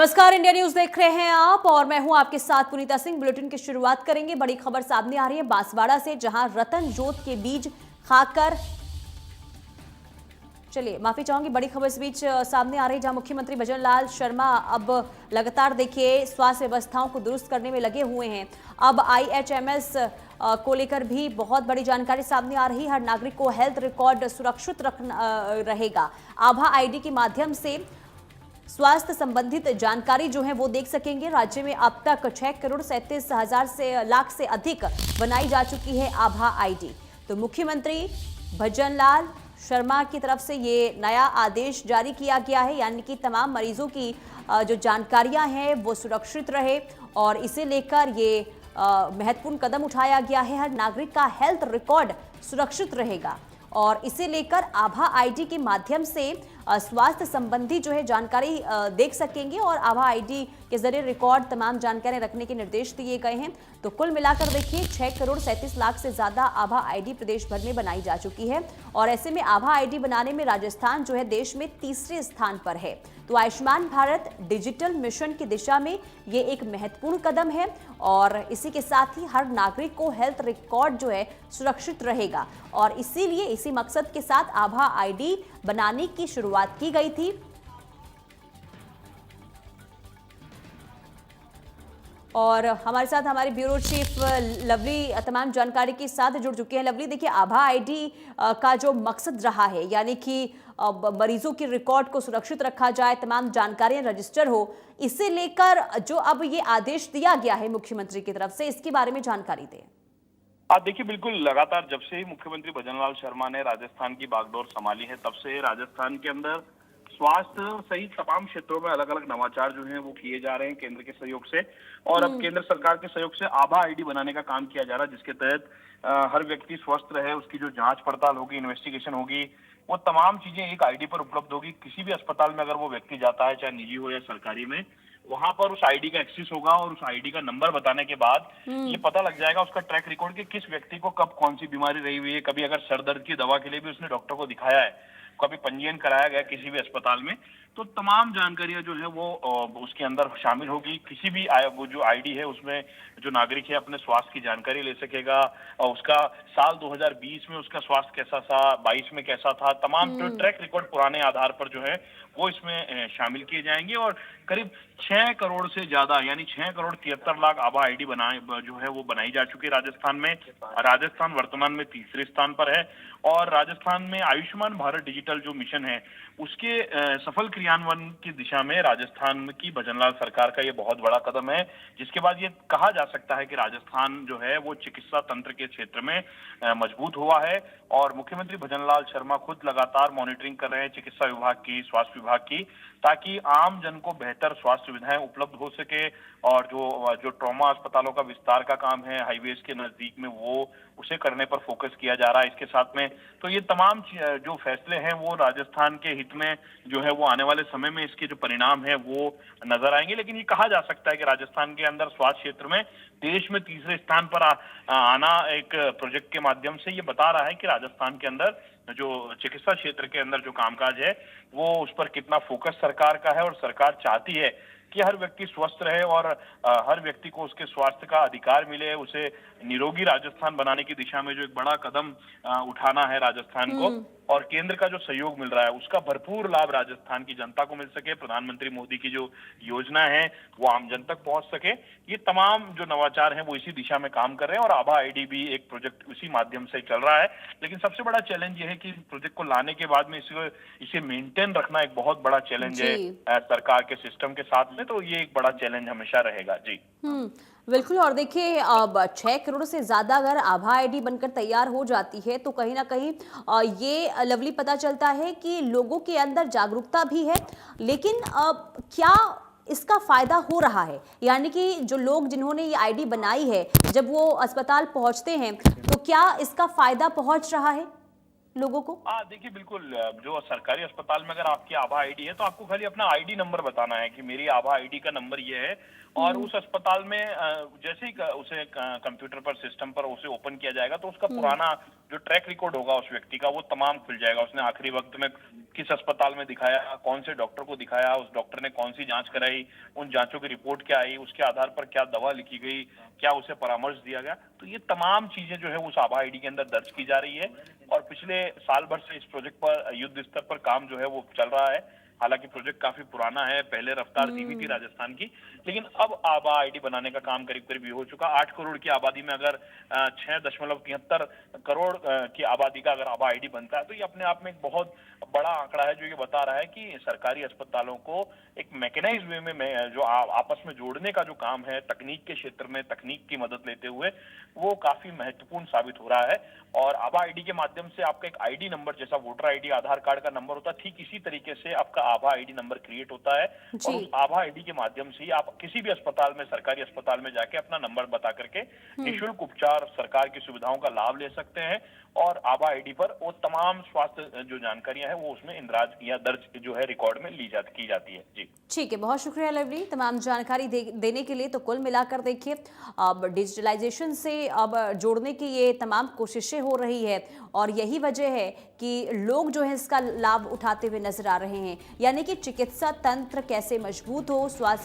नमस्कार, India news देख रहे हैं आप और मैं हूं आपके साथ पुनीता सिंह। बुलेटिन की शुरुआत करेंगे। बड़ी खबर सामने आ रही है बांसवाड़ा से, जहां रतन जोत के बीज खाकर माफी चाहूंगी, बड़ी खबर इस बीच सामने आ रही है, जहां मुख्यमंत्री भजनलाल शर्मा अब लगातार देखिए स्वास्थ्य व्यवस्थाओं को दुरुस्त करने में लगे हुए हैं। अब IHMS को लेकर भी बहुत बड़ी जानकारी सामने आ रही है। हर नागरिक को हेल्थ रिकॉर्ड सुरक्षित रहेगा। आभा ID के माध्यम से स्वास्थ्य संबंधित जानकारी जो है वो देख सकेंगे। राज्य में अब तक 6,37,00,000 लाख से अधिक बनाई जा चुकी है आभा ID। तो मुख्यमंत्री भजनलाल शर्मा की तरफ से ये नया आदेश जारी किया गया है, यानी कि तमाम मरीजों की जो जानकारियां हैं वो सुरक्षित रहे, और इसे लेकर ये महत्वपूर्ण कदम उठाया गया है। हर नागरिक का हेल्थ रिकॉर्ड सुरक्षित रहेगा और इसे लेकर आभा ID के माध्यम से स्वास्थ्य संबंधी जो है जानकारी देख सकेंगे, और आभा ID के जरिए रिकॉर्ड तमाम जानकारी रखने के निर्देश दिए गए हैं। तो कुल मिलाकर देखिए 6,37,00,000 से ज्यादा आभा ID प्रदेश भर में बनाई जा चुकी है, और ऐसे में आभा ID बनाने में राजस्थान जो है देश में तीसरे स्थान पर है। तो आयुष्मान भारत डिजिटल मिशन की दिशा में ये एक महत्वपूर्ण कदम है, और इसी के साथ ही हर नागरिक को हेल्थ रिकॉर्ड जो है सुरक्षित रहेगा, और इसीलिए इसी मकसद के साथ आभा ID बनाने की शुरुआत की गई थी। और हमारे साथ हमारे ब्यूरो चीफ लवली तमाम जानकारी के साथ जुड़ चुके हैं। लवली, देखिए आभा ID का जो मकसद रहा है, यानी कि मरीजों की रिकॉर्ड को सुरक्षित रखा जाए, तमाम जानकारियां रजिस्टर हो, इसे लेकर जो अब ये आदेश दिया गया है मुख्यमंत्री की तरफ से, इसके बारे में जानकारी दें। देखिए, बिल्कुल लगातार जब से ही मुख्यमंत्री भजनलाल शर्मा ने राजस्थान की बागडोर संभाली है, तब से राजस्थान के अंदर स्वास्थ्य सहित तमाम क्षेत्रों में अलग अलग नवाचार जो हैं वो किए जा रहे हैं केंद्र के सहयोग से। और अब केंद्र सरकार के सहयोग से आभा ID बनाने का काम किया जा रहा है, जिसके तहत हर व्यक्ति स्वस्थ रहे, उसकी जो जांच पड़ताल होगी, इन्वेस्टिगेशन होगी, वो तमाम चीजें एक ID पर उपलब्ध होगी। किसी भी अस्पताल में अगर वो व्यक्ति जाता है, चाहे निजी हो या सरकारी में, वहां पर उस ID का एक्सेस होगा, और उस ID का नंबर बताने के बाद ये पता लग जाएगा उसका ट्रैक रिकॉर्ड कि किस व्यक्ति को कब कौन सी बीमारी रही हुई है। कभी अगर सर दर्द की दवा के लिए भी उसने डॉक्टर को दिखाया है, कभी पंजीयन कराया गया किसी भी अस्पताल में, तो तमाम जानकारियां जो है वो उसके अंदर शामिल होगी। किसी भी वो जो ID है उसमें जो नागरिक है अपने स्वास्थ्य की जानकारी ले सकेगा, और उसका साल 2020 में उसका स्वास्थ्य कैसा था, 22 में कैसा था, तमाम जो ट्रैक रिकॉर्ड पुराने आधार पर जो है वो इसमें शामिल किए जाएंगे। और करीब 6 करोड़ से ज्यादा, यानी 6,73,00,000 आभा ID जो है वो बनाई जा चुकी है राजस्थान में। राजस्थान वर्तमान में तीसरे स्थान पर है, और राजस्थान में आयुष्मान भारत डिजिटल जो मिशन है उसके सफल क्रियान्वयन की दिशा में राजस्थान की भजनलाल सरकार का ये बहुत बड़ा कदम है, जिसके बाद ये कहा जा सकता है कि राजस्थान जो है वो चिकित्सा तंत्र के क्षेत्र में मजबूत हुआ है। और मुख्यमंत्री भजनलाल शर्मा खुद लगातार मॉनिटरिंग कर रहे हैं चिकित्सा विभाग की, स्वास्थ्य विभाग की, ताकि आम जन को बेहतर स्वास्थ्य सुविधाएं उपलब्ध हो सके। और जो ट्रॉमा अस्पतालों का विस्तार का काम है हाईवेज के नजदीक में, वो उसे करने पर फोकस किया जा रहा है इसके साथ में। तो ये तमाम जो फैसले हैं वो राजस्थान के हित में जो है वो आने वाले समय में इसके जो परिणाम है वो नजर आएंगे। लेकिन ये कहा जा सकता है कि राजस्थान के अंदर स्वास्थ्य क्षेत्र में देश में तीसरे स्थान पर आना एक प्रोजेक्ट के माध्यम से ये बता रहा है कि राजस्थान के अंदर जो चिकित्सा क्षेत्र के अंदर जो कामकाज है वो उस पर कितना फोकस सरकार का है, और सरकार चाहती है कि हर व्यक्ति स्वस्थ रहे और हर व्यक्ति को उसके स्वास्थ्य का अधिकार मिले। उसे निरोगी राजस्थान बनाने की दिशा में जो एक बड़ा कदम उठाना है राजस्थान को, और केंद्र का जो सहयोग मिल रहा है उसका भरपूर लाभ राजस्थान की जनता को मिल सके, प्रधानमंत्री मोदी की जो योजना है वो आम जन तक पहुंच सके, ये तमाम जो नवाचार हैं वो इसी दिशा में काम कर रहे हैं। और आभा ID भी एक प्रोजेक्ट उसी माध्यम से चल रहा है। लेकिन सबसे बड़ा चैलेंज ये है कि प्रोजेक्ट को लाने के बाद में इसे मेंटेन रखना एक बहुत बड़ा चैलेंज है सरकार के सिस्टम के साथ में। तो ये एक बड़ा चैलेंज हमेशा रहेगा। जी बिल्कुल। और देखिए अब 6 करोड़ से ज्यादा अगर आभा ID बनकर तैयार हो जाती है, तो कहीं ना कहीं ये लवली पता चलता है कि लोगों के अंदर जागरूकता भी है। लेकिन क्या इसका फायदा हो रहा है, यानी कि जो लोग जिन्होंने ये ID बनाई है, जब वो अस्पताल पहुंचते हैं तो क्या इसका फायदा पहुंच रहा है? लोगों को? हाँ, देखिए बिल्कुल जो सरकारी अस्पताल में अगर आपकी आभा आईडी है तो आपको खाली अपना आईडी नंबर बताना है कि मेरी आभा आईडी का नंबर ये है। और उस अस्पताल में जैसे ही उसे कंप्यूटर पर सिस्टम पर उसे ओपन किया जाएगा तो उसका पुराना जो ट्रैक रिकॉर्ड होगा उस व्यक्ति का वो तमाम खुल जाएगा। उसने आखिरी वक्त में किस अस्पताल में दिखाया, कौन से डॉक्टर को दिखाया, उस डॉक्टर ने कौन सी जांच कराई, उन जांचों की रिपोर्ट क्या आई, उसके आधार पर क्या दवा लिखी गई, क्या उसे परामर्श दिया गया। तो ये तमाम चीजें जो है उस आभा आईडी के अंदर दर्ज की जा रही है। और पिछले साल भर से इस प्रोजेक्ट पर युद्ध स्तर पर काम जो है वो चल रहा है। हालांकि प्रोजेक्ट काफी पुराना है, पहले रफ्तार धीमी थी राजस्थान की, लेकिन अब आभा आईडी बनाने का काम करीब करीब ये हो चुका। 8 करोड़ की आबादी में अगर 6.73 करोड़ की आबादी का अगर आभा आईडी बनता है तो ये अपने आप में एक बहुत बड़ा आंकड़ा है, जो ये बता रहा है कि सरकारी अस्पतालों को एक मैकेनाइज्ड वे में जो आपस में जोड़ने का जो काम है तकनीक के क्षेत्र में, तकनीक की मदद लेते हुए, वो काफी महत्वपूर्ण साबित हो रहा है। और आभा आईडी के माध्यम से आपका एक आईडी नंबर, जैसा वोटर आईडी आधार कार्ड का नंबर होता है, ठीक इसी तरीके से आपका आभा आईडी नंबर क्रिएट होता है। और उस आभा आईडी के माध्यम से ही आप किसी भी अस्पताल में, सरकारी अस्पताल में जाके अपना नंबर बता करके निःशुल्क उपचार, सरकार की सुविधाओं का लाभ ले सकते हैं। और आभा आईडी पर वो तमाम स्वास्थ्य जो जानकारियां हैं वो उसमें इंदराज या दर्ज जो है रिकॉर्ड में की जाती है। जी ठीक है, बहुत शुक्रिया लवली तमाम जानकारी देने के लिए। तो कुल मिलाकर देखिए, अब डिजिटलाइजेशन से अब जोड़ने की ये तमाम कोशिशें हो रही है और यही वजह है कि लोग जो है इसका लाभ उठाते हुए नजर आ रहे हैं। यानी कि चिकित्सा तंत्र कैसे मजबूत हो, स्वास्थ्य